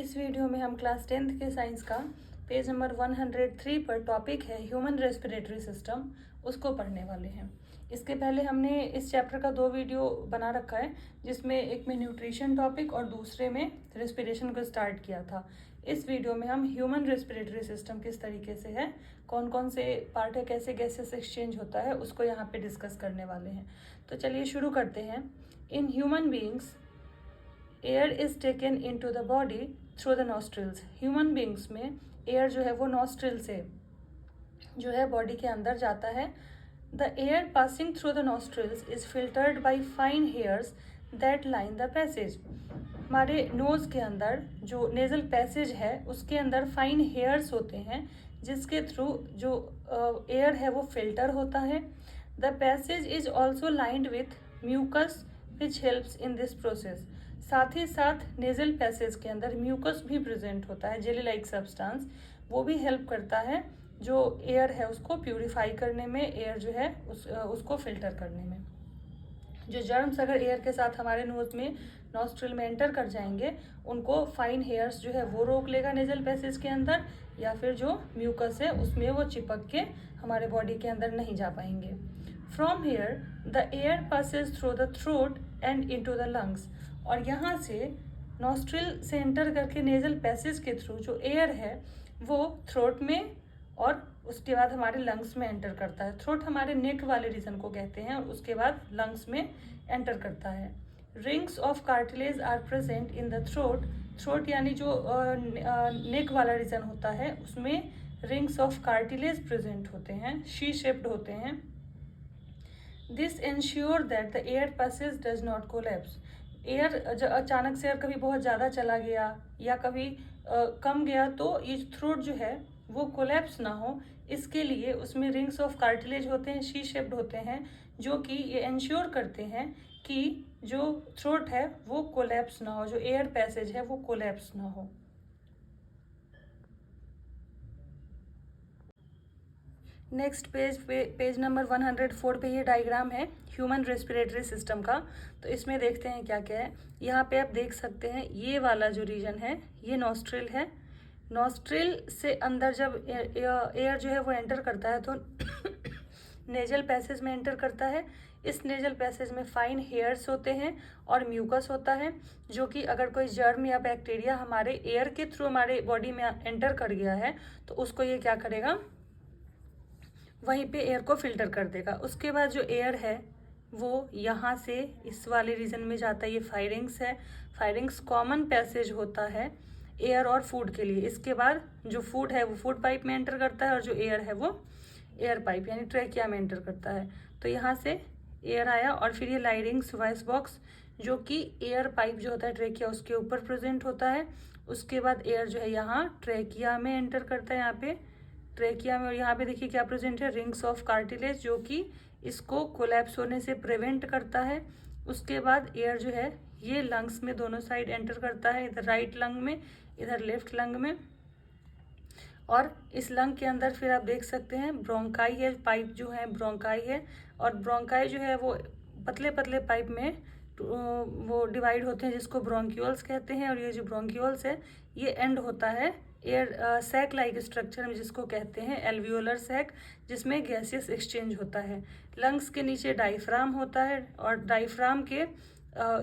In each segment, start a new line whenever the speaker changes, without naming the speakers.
इस वीडियो में हम क्लास 10th के साइंस का पेज नंबर 103 पर टॉपिक है ह्यूमन रेस्पिरेटरी सिस्टम, उसको पढ़ने वाले हैं। इसके पहले हमने इस चैप्टर का 2 वीडियो बना रखा है, जिसमें एक में न्यूट्रिशन टॉपिक और दूसरे में रेस्पिरेशन को स्टार्ट किया था। इस वीडियो में हम ह्यूमन रेस्पिरेटरी सिस्टम किस तरीके से है, कौन कौन से पार्ट है, कैसे गैसेस एक्सचेंज होता है, उसको यहाँ पे डिस्कस करने वाले हैं। तो चलिए शुरू करते हैं। In human beings air is taken into the body through the nostrils. Human beings में एयर जो है वो नॉस्ट्रिल से जो है बॉडी के अंदर जाता है। The air passing through the nostrils is filtered by fine hairs that line the passage. हमारे नोज के अंदर जो नेजल पैसेज है उसके अंदर फाइन हेयर्स होते हैं, जिसके थ्रू जो एयर है वो फिल्टर होता है। The passage is also lined with mucus which helps in this process. साथ ही साथ नेजल पैसेज के अंदर म्यूकस भी प्रेजेंट होता है, जेली लाइक सब्सटेंस, वो भी हेल्प करता है जो एयर है उसको प्यूरिफाई करने में, एयर जो है उसको फिल्टर करने में। जो जर्म्स अगर एयर के साथ हमारे नोज में नॉस्ट्रिल में एंटर कर जाएंगे, उनको फाइन हेयर्स जो है वो रोक लेगा नेजल पैसेज के अंदर, या फिर जो म्यूकस है उसमें वो चिपक के हमारे बॉडी के अंदर नहीं जा पाएंगे। From here the air Passage through the throat and into the lungs. और यहाँ से नॉस्ट्रिल से एंटर करके नेजल पैसेज के थ्रू जो एयर है वो थ्रोट में और उसके बाद हमारे लंग्स में एंटर करता है। थ्रोट हमारे नेक वाले रीजन को कहते हैं और उसके बाद लंग्स में एंटर करता है। Rings of cartilage are present in the throat. Throat यानी जो नेक वाला रीजन होता है उसमें रिंग्स ऑफ कार्टिलेज प्रेजेंट होते हैं, शी शेप्ड होते हैं। This ensure that the air passage does not collapse. Air अचानक से अगर कभी बहुत ज़्यादा चला गया या कभी कम गया तो ये थ्रोट जो है वो कोलैप्स ना हो, इसके लिए उसमें रिंग्स ऑफ कार्टिलेज होते हैं, शी शेप्ड होते हैं, जो कि ये इंश्योर करते हैं कि जो थ्रोट है वो कोलैप्स ना हो, जो एयर पैसेज है वो कोलैप्स ना हो। नेक्स्ट पेज नंबर 104 पे ये डायग्राम है ह्यूमन रेस्पिरेटरी सिस्टम का। तो इसमें देखते हैं क्या क्या है। यहाँ पे आप देख सकते हैं ये वाला जो रीजन है ये नॉस्ट्रिल है। नॉस्ट्रिल से अंदर जब एयर जो है वो एंटर करता है तो नेजल पैसेज में एंटर करता है। इस नेजल पैसेज में फाइन हेयर्स होते हैं और म्यूकस होता है, जो कि अगर कोई जर्म या बैक्टीरिया हमारे एयर के थ्रू हमारे बॉडी में एंटर कर गया है तो उसको ये क्या करेगा, वहीं पे एयर को फिल्टर कर देगा। उसके बाद जो एयर है वो यहाँ से इस वाले रीजन में जाता है, ये फायरिंग्स है। फायरिंग्स कॉमन पैसेज होता है एयर और फूड के लिए। इसके बाद जो फूड है वो फूड पाइप में एंटर करता है और जो एयर है वो एयर पाइप यानी ट्रैकिया में एंटर करता है। तो यहाँ से एयर आया और फिर ये लाइरिंग्स वॉइस बॉक्स, जो कि एयर पाइप जो होता है ट्रैकिया उसके ऊपर प्रेजेंट होता है। उसके बाद एयर जो है यहाँ ट्रैकिया में एंटर करता है, यहाँ पे ट्रैकिया में। और यहाँ पे देखिए क्या प्रेजेंट है, रिंग्स ऑफ कार्टिलेज, जो कि इसको कोलैप्स होने से प्रिवेंट करता है। उसके बाद एयर जो है ये लंग्स में दोनों साइड एंटर करता है, इधर राइट लंग में, इधर लेफ्ट लंग में। और इस लंग के अंदर फिर आप देख सकते हैं ब्रोंकाई है, पाइप जो है ब्रोंकाई है। और ब्रोंकाई जो है वो पतले पतले पाइप में वो डिवाइड होते हैं, जिसको ब्रोंक्यूल्स कहते हैं। और ये जो ब्रोंक्यूल्स है ये एंड होता है एयर सैक लाइक स्ट्रक्चर में, जिसको कहते हैं एल्वियोलर सैक, जिसमें गैसेस एक्सचेंज होता है। लंग्स के नीचे डायफ्राम होता है और डायफ्राम के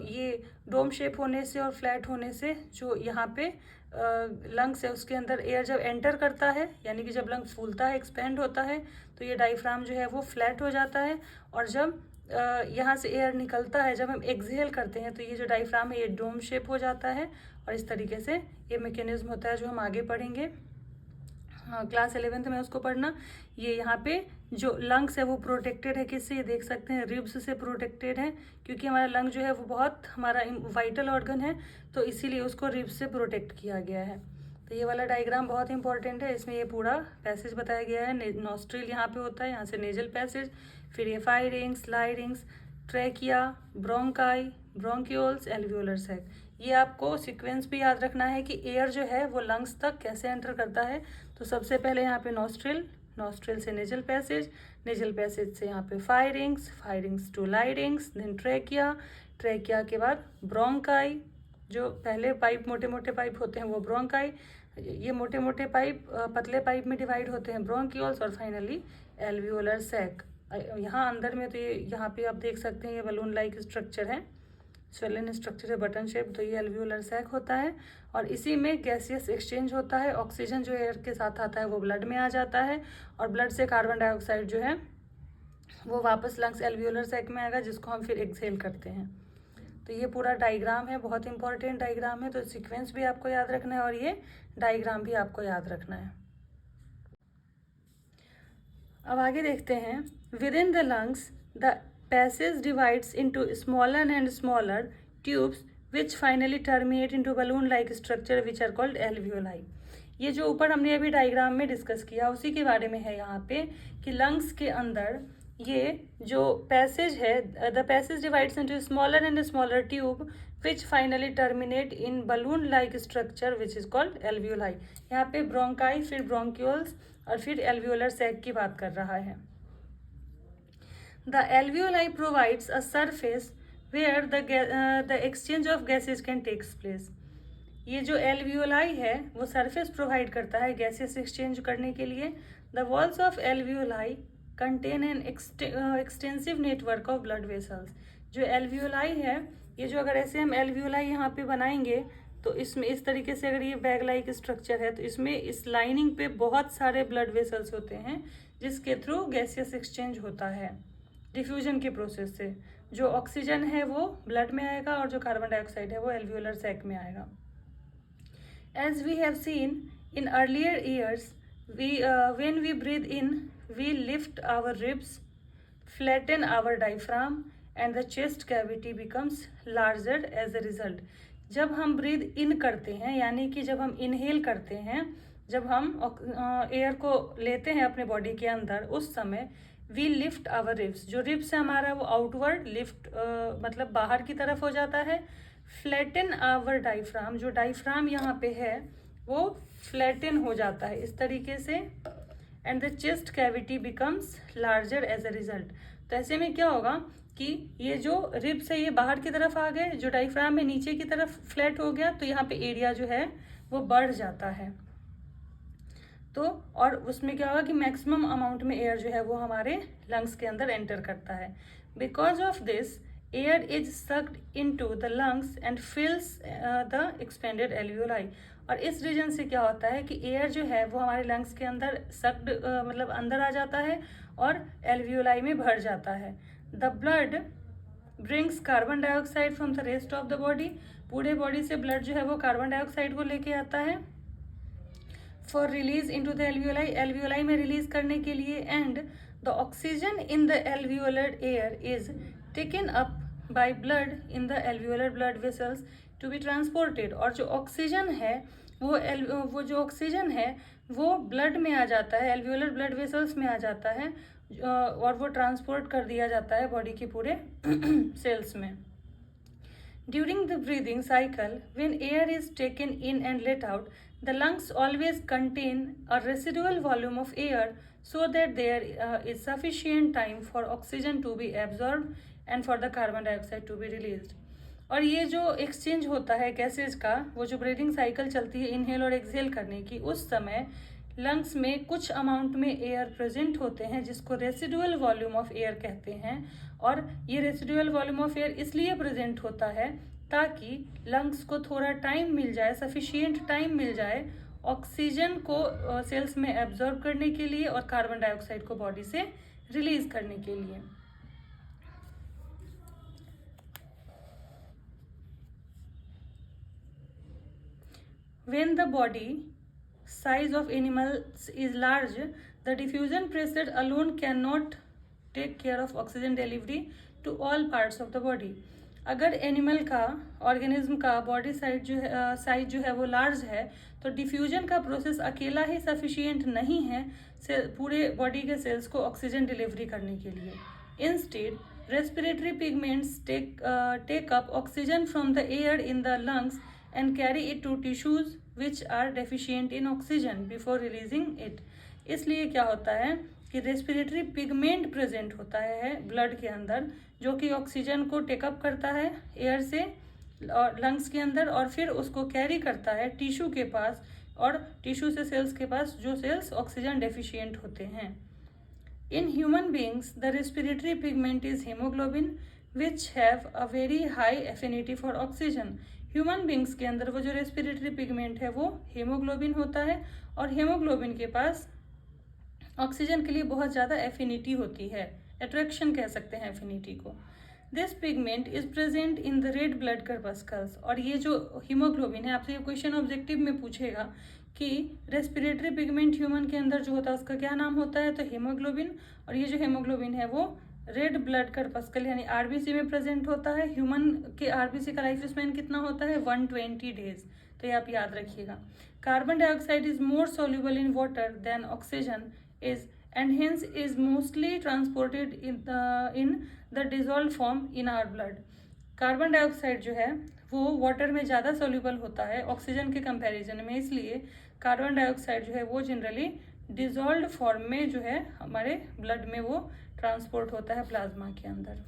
ये डोम शेप होने से और फ्लैट होने से जो यहाँ पे लंग्स है उसके अंदर एयर जब एंटर करता है, यानी कि जब लंग फूलता है, एक्सपेंड होता है, तो ये डायफ्राम जो है वो फ्लैट हो जाता है। और जब यहाँ से एयर निकलता है, जब हम एक्सहेल करते हैं, तो ये जो डायफ्राम है ये डोम शेप हो जाता है। और इस तरीके से ये मैकेनिज्म होता है जो हम आगे पढ़ेंगे। हाँ, क्लास 11th में उसको पढ़ना। ये यहाँ पे जो लंग्स है वो प्रोटेक्टेड है किससे, ये देख सकते हैं रिब्स से प्रोटेक्टेड है, क्योंकि हमारा लंग जो है वो बहुत हमारा वाइटल ऑर्गन है, तो इसीलिए उसको रिब्स से प्रोटेक्ट किया गया है। तो ये वाला डायग्राम बहुत इंपॉर्टेंट है, इसमें ये पूरा पैसेज बताया गया है। नॉस्ट्रिल यहाँ पे होता है, यहाँ से नेजल पैसेज, फिर ये pharynx, larynx, trachea, bronchi, bronchioles, alveolar sac. ये आपको सीक्वेंस भी याद रखना है कि एयर जो है वो लंग्स तक कैसे एंटर करता है। तो सबसे पहले यहाँ पे नॉस्ट्रिल, नॉस्ट्रिल से नेजल पैसेज, नेजल पैसेज से यहाँ पे pharynx, pharynx to larynx, then trachea, trachea के बाद ब्रोंकाई, जो पहले पाइप मोटे मोटे पाइप होते हैं वो ब्रोंकाई, ये मोटे मोटे पाइप पतले पाइप में डिवाइड होते हैं ब्रोंक्यूल्स, और फाइनली एल्वियोलर सैक। यहाँ अंदर में तो ये यहाँ पे आप देख सकते हैं ये बलून लाइक स्ट्रक्चर है, स्वेलन स्ट्रक्चर है बटन शेप, तो ये एल्वियोलर सैक होता है। और इसी में गैसियस एक्सचेंज होता है, ऑक्सीजन जो एयर के साथ आता है वो ब्लड में आ जाता है, और ब्लड से कार्बन डाइऑक्साइड जो है वो वापस लंग्स एल्वियोलर सैक में आएगा, जिसको हम फिर एक्सहेल करते हैं। तो ये पूरा डायग्राम है, बहुत इंपॉर्टेंट डायग्राम है, तो सीक्वेंस भी आपको याद रखना है और ये डायग्राम भी आपको याद रखना है। अब आगे देखते हैं, within the lungs the passage divides into smaller and smaller tubes which finally terminate into balloon like structure which are called alveoli. ये जो ऊपर हमने अभी डायग्राम में डिस्कस किया उसी के बारे में है यहाँ पे, कि लंग्स के अंदर ये जो पैसेज है, the passage divides into smaller and smaller tube which finally terminate in balloon like structure which is called alveoli. यहाँ पे ब्रोंकाई, फिर ब्रोंक्यूल्स और फिर एल्वियोलर सैक की बात कर रहा है। The alveoli provides a surface where the exchange of gases can takes place. ये जो एल्वियोलाई है वो सरफेस प्रोवाइड करता है गैसेस एक्सचेंज करने के लिए। The walls of alveoli contain an extensive network of blood vessels. जो एल्वियोलाई है, ये जो अगर ऐसे हम एल्वियोलाई यहाँ पे बनाएंगे तो इसमें इस तरीके से अगर ये बैग लाइक स्ट्रक्चर है तो इसमें इस लाइनिंग पे बहुत सारे ब्लड वेसल्स होते हैं, जिसके थ्रू गैसियस एक्सचेंज होता है डिफ्यूजन के प्रोसेस से। जो ऑक्सीजन है वो ब्लड में आएगा और जो कार्बन डाइऑक्साइड है वो एल्वियोलर सैक में आएगा। As we have seen in earlier years, when we breathe in, we lift our ribs, flatten our diaphragm, and the chest cavity becomes larger as a result. जब हम breathe in करते हैं, यानी कि जब हम इनहेल करते हैं, जब हम एयर को लेते हैं अपने बॉडी के अंदर, उस समय वी लिफ्ट आवर रिब्स, जो रिब्स है हमारा वो आउटवर्ड लिफ्ट मतलब बाहर की तरफ हो जाता है। फ्लैटन आवर डाइफ्राम, जो डाइफ्राम यहाँ पे है वो फ्लैटन हो जाता है इस तरीके से। And the chest cavity becomes larger as a result. तो ऐसे में क्या होगा कि ये जो रिब्स है ये बाहर की तरफ आ गए, जो डाइफ्राम है नीचे की तरफ फ्लैट हो गया, तो यहाँ पे एरिया जो है वो बढ़ जाता है। तो और उसमें क्या होगा कि मैक्सिमम अमाउंट में एयर जो है वो हमारे लंग्स के अंदर एंटर करता है। Because of this air is sucked into the lungs and फिल्स the expanded alveoli. और इस रीजन से क्या होता है कि एयर जो है वो हमारे लंग्स के अंदर सक्ड मतलब अंदर आ जाता है और एल्वियोलाई में भर जाता है। The blood brings carbon dioxide from the rest of the body. पूरे बॉडी से ब्लड जो है वो कार्बन डाइऑक्साइड को लेके आता है for release into the alveoli, alveoli में रिलीज करने के लिए। And the oxygen in the alveolar air is taken up by blood in the alveolar blood vessels to be transported. और जो ऑक्सीजन है वो जो ऑक्सीजन है वो ब्लड में आ जाता है, एल्वियोलर ब्लड वेसल्स में आ जाता है और वो ट्रांसपोर्ट कर दिया जाता है बॉडी के पूरे सेल्स में। During the breathing cycle, when air is taken in and let out, the lungs always contain a residual volume of air so that there is sufficient time for oxygen to be absorbed and for the carbon dioxide to be released. और ये जो exchange होता है gases का, वो जो breathing cycle चलती है इनहेल और एक्सहेल करने की, उस समय लंग्स में कुछ अमाउंट में एयर प्रेजेंट होते हैं जिसको रेसिडुअल वॉल्यूम ऑफ एयर कहते हैं। और ये रेसिडुअल वॉल्यूम ऑफ एयर इसलिए प्रेजेंट होता है ताकि लंग्स को थोड़ा टाइम मिल जाए, सफिशिएंट टाइम मिल जाए ऑक्सीजन को सेल्स में एब्जॉर्ब करने के लिए और कार्बन डाइऑक्साइड को बॉडी से रिलीज करने के लिए। When the body size of animals is large, the diffusion pressure alone cannot take care of oxygen delivery to all parts of the body. अगर एनिमल का, ऑर्गेनिज्म का बॉडी साइज जो है वो लार्ज है तो डिफ्यूजन का प्रोसेस अकेला ही सफिशिएंट नहीं है पूरे बॉडी के सेल्स को ऑक्सीजन डिलीवरी करने के लिए। Instead respiratory pigments take up oxygen from the air in the lungs and carry it to tissues which are deficient in oxygen before releasing it. इसलिए क्या होता है कि रेस्पिरेटरी पिगमेंट प्रेजेंट होता है ब्लड के अंदर, जो कि ऑक्सीजन को टेकअप करता है एयर से और लंग्स के अंदर, और फिर उसको कैरी करता है टिश्यू के पास, और टिश्यू से सेल्स के पास, जो सेल्स ऑक्सीजन डेफिशिएंट होते हैं। In human beings, the respiratory pigment is hemoglobin, which have a very high affinity for oxygen. Human beings के अंदर वो जो रेस्पिरेटरी पिगमेंट है वो हीमोग्लोबिन होता है, और हीमोग्लोबिन के पास ऑक्सीजन के लिए बहुत ज़्यादा एफिनिटी होती है, अट्रैक्शन कह सकते हैं एफिनिटी को। This pigment is present in the red blood corpuscles. और ये जो हीमोग्लोबिन है, आपसे ये क्वेश्चन ऑब्जेक्टिव में पूछेगा कि रेस्पिरेटरी पिगमेंट ह्यूमन के अंदर जो होता है उसका क्या नाम होता है, तो हीमोग्लोबिन। और ये जो हीमोग्लोबिन है वो रेड ब्लड कर्पस्कल यानी आरबीसी में प्रेजेंट होता है। ह्यूमन के आरबीसी का लाइफ स्पैन कितना होता है, 120 डेज, तो ये आप याद रखिएगा। Carbon dioxide is more soluble in water than oxygen is and hence is mostly transported in the dissolved form in our blood. Carbon dioxide जो है वो वाटर में ज़्यादा सोल्यूबल होता है ऑक्सीजन के कंपैरिजन में, इसलिए कार्बन डाइऑक्साइड जो है वो जनरली डिजॉल्व्ड फॉर्म में जो है हमारे ब्लड में वो ट्रांसपोर्ट होता है प्लाज्मा के अंदर।